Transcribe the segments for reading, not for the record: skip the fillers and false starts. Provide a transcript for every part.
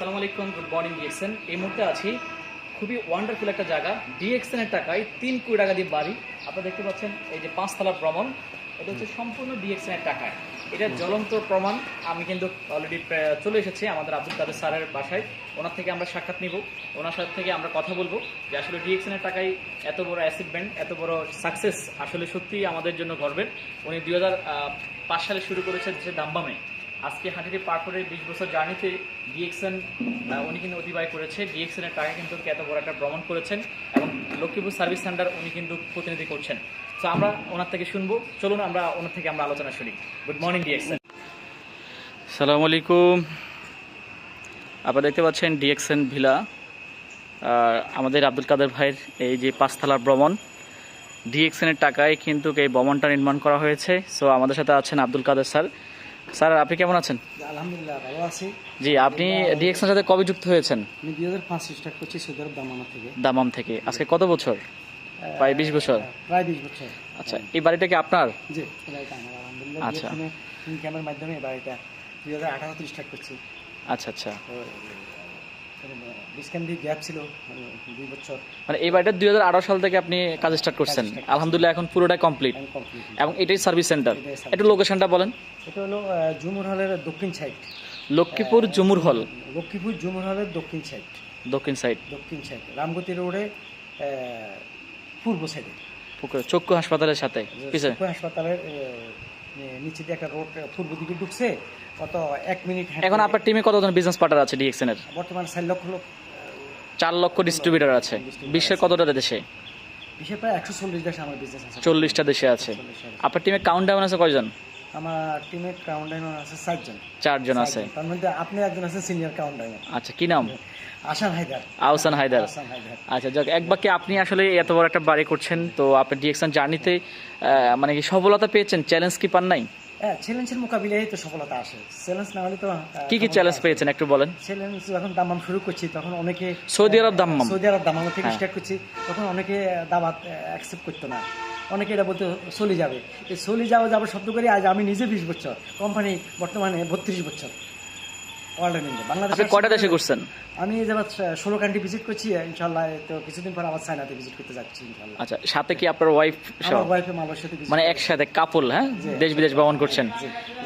আসসালামু আলাইকুম, good morning DXN. এই মুহূর্তে আছি খুবই ওয়ান্ডারফুল একটা জায়গা। ডিএক্সএন এর টাকায় 3 কোটি টাকা দিয়ে বাড়ি আপনারা দেখতে পাচ্ছেন। এই যে 5 তলা ভ্রমণ, এটা হচ্ছে সম্পূর্ণ ডিএক্সএন এর টাকায়। এটার জ্বলন্ত প্রমাণ আমি কিন্তু অলরেডি চলে এসেছি আমাদের আব্দুল কাদের স্যারের বাসায়। ওনার থেকে আমরা সাক্ষাৎ নিব, ওনার সাথে থেকে আমরা কথা বলবো যে আসলে ডিএক্সএন এর টাকায় এত বড় অ্যাচিভমেন্ট, এত বড় সাকসেস আসলে সত্যিই আমাদের জন্য গর্বের। উনি 2005 সালে শুরু করেছেন যে দাম্বামে, আজকে হাঁটিতে পার করে 20 বছর জার্নিতে ডিএক্সএন উনি কিন্তু অতিবাহিত করেছে। ডিএক্সএন এর টাকা কিন্তু এত বড় একটা ভ্রমণ করেছেন এবং লক্ষ্মীপুর সার্ভিস সেন্টার উনি কিন্তু প্রতিনিধি করছেন। তো আমরা ওনার থেকে শুনবো, চলুন আমরা ওনার থেকে আমরা আলোচনা শুনি। Good morning DXN. আসসালামু আলাইকুম। আপনারা দেখতে পাচ্ছেন ডিএক্সএন ভিলা, আমাদের আব্দুল কাদের ভাইয়ের এই যে 5 তলার ভ্রমণ, ডিএক্সএন এর টাকায় কিন্তু এই ভবনটা নির্মাণ করা হয়েছে। সো আমাদের সাথে আছেন আব্দুল কাদের স্যার। স্যার আপনি কেমন আছেন? আলহামদুলিল্লাহ ভালো আছি। জি, আপনি ডিএক্সএন সাথে কবে যুক্ত হয়েছেন? আমি 2005 স্টার্ট করছি সৌদি আরব দামাম থেকে। আজকে কত বছর? প্রায় 20 বছর। প্রায় 20 বছর। আচ্ছা, এই বাড়িটা কি আপনার? জি, এটা আমার আলহামদুলিল্লাহ। আচ্ছা, ইনকামের মাধ্যমে এই বাড়িটা 2018 তে স্টার্ট করছি। আচ্ছা আচ্ছা, ডিসকাউন্ট গ্যাপ ছিল 2 বছর। মানে এই বাড়িটা 2018 সাল থেকে আপনি কাজ স্টার্ট করছেন। আলহামদুলিল্লাহ এখন পুরোটা কমপ্লিট এবং এটাই সার্ভিস সেন্টার। একটু লোকেশনটা বলেন। এটা হলো জুমুর হলের দক্ষিণ সাইড। লক্ষ্মীপুর জুমুর হল। লক্ষ্মীপুর জুমুর হলের দক্ষিণ সাইড। দক্ষিণ সাইড রামগতি রোডে পূর্ব সাইডে চক্ষু হাসপাতালের সাথে পিছনে। চক্ষু হাসপাতালের নিচে দিয়ে একটা রোড পূর্ব দিকে ঢুকছে, কত 1 মিনিট। এখন আপনার টিমে কতজন বিজনেস পার্টনার আছে ডিএক্সএন এর? বর্তমানে 4 লক্ষ ডিস্ট্রিবিউটর আছে। বিশ্বের কতটা দেশে? বিশ্বের প্রায় 140 দেশে আমার বিজনেস আছে। 40টা দেশে আছে। আপনার টিমে কাউন্টডাউন আছে কয়জন? আমার টিমে কাউন্টডাউন আছে 4 জন আছে। তার মধ্যে আপনি একজন আছেন সিনিয়র কাউন্টডাউন। আচ্ছা, কি নাম? আহসান হায়দার। আচ্ছা, যাক, এক বাক্যে আপনি আসলে এত বড় একটা বাড়ি করছেন, তো আপনি ডিএক্সএন জার্নিতে মানে কি সফলতা পেয়েছেন? চ্যালেঞ্জ কি পান নাই? হ্যাঁ, চ্যালেঞ্জের মোকাবিলায় তো সফলতা আসে। চ্যালেঞ্জ না হলে তো কি কি চ্যালেঞ্জ পেয়েছেন একটু বলেন। চ্যালেঞ্জ যখন দামাম শুরু করছি তখন অনেকে সৌদি আরব দামাম থেকে স্টার্ট করছি, তখন অনেকে দাওয়াত অ্যাকসেপ্ট করতো না। অনেকে এটা বলতে চলে যাবে, এই চলে যাবো শব্দ করে আজ আমি নিজে 20 বছর, কোম্পানি বর্তমানে 32 বছর। বাংলাদেশে কয়টা দেশে ঘুরছেন? আমি যাবার 16 কান্ট্রি ভিজিট করছি ইনশাআল্লাহ। তো কিছুদিন পর আবার চায়নাতে ভিজিট করতে যাচ্ছি ইনশাআল্লাহ। আচ্ছা, সাথে কি আপনার ওয়াইফ? আমার ওয়াইফ মালয়েশিয়াতে ভিজিট, মানে একসাথে কাপল, হ্যাঁ, দেশ বিদেশ ভ্রমণ করছেন।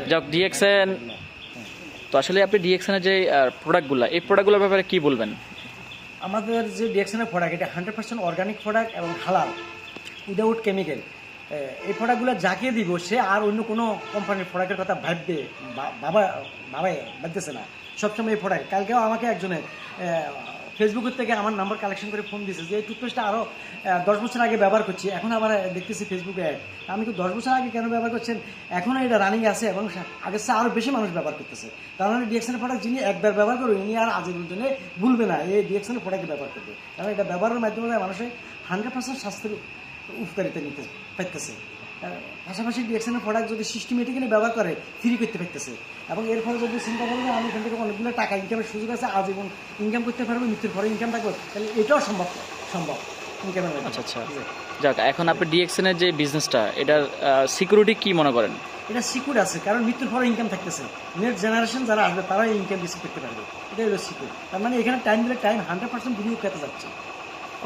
যাক, ডিএক্সএন তো আসলে আপনি ডিএক্সএন এর যে প্রোডাক্টগুলো, এই প্রোডাক্টগুলোর ব্যাপারে কি বলবেন? আমাদের যে ডিএক্সএন এর প্রোডাক্ট, এটা 100% অর্গানিক প্রোডাক্ট এবং হালাল, উইদাউট কেমিক্যাল। এই প্রোডাক্টগুলো যাকে দিব সে আর অন্য কোনো কোম্পানির প্রোডাক্টের কথা ভাবতেছে না। সবসময় এই প্রোডাক্ট। কালকেও আমাকে একজনে ফেসবুকের থেকে আমার নাম্বার কালেকশন করে ফোন দিয়েছে যে এই টুথপেস্টটা আরও 10 বছর আগে ব্যবহার করছি, এখন আবার দেখতেছি ফেসবুকে অ্যাড। আমি তো 10 বছর আগে কেন ব্যবহার করছেন, এখনও এটা রানিং আছে এবং আগের চেয়ে আরও বেশি মানুষ ব্যবহার করতেছে। তার মানে ডিএক্সএনের প্রোডাক্ট যিনি একবার ব্যবহার করবেন ইনি আর আজীবন জন্য ভুলবে না এই ডিএক্সএনের প্রোডাক্ট ব্যবহার করবে। কারণ এটা ব্যবহারের মাধ্যমে মানুষের 100% স্বাস্থ্যের উপকারিতা নিতে পারতেছে। পাশাপাশি ডিএক্সএনের প্রোডাক্ট যদি সিস্টেমেটিক্যালি ব্যবহার করে ফ্রি করতে পারতেছে এবং এর ফলে যদি চিন্তা করবে আমি এখান থেকে অনেকগুলো টাকা ইনকামের সুযোগ আছে, আজীবন ইনকাম করতে পারবো, মৃত্যুর পরে ইনকাম থাকবে, তাহলে এটাও সম্ভব ইনকামের। আচ্ছা আচ্ছা, যাক, এখন আপনি ডিএক্সএন এর যে বিজনেসটা, এটার সিকিউরিটি কি মনে করেন? এটা সিকিউর আছে, কারণ মৃত্যুর পরে ইনকাম থাকতেছে। নেক্সট জেনারেশন যারা আসবে তারাই ইনকাম রিসিভ করতে পারবে, এটাই হলো সিকিউর। তার মানে এখানে টাইম দিলে টাইম 100% বিনিয়োগ করতে যাচ্ছে।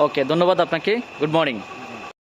ওকে, ধন্যবাদ আপনাকে। Good morning.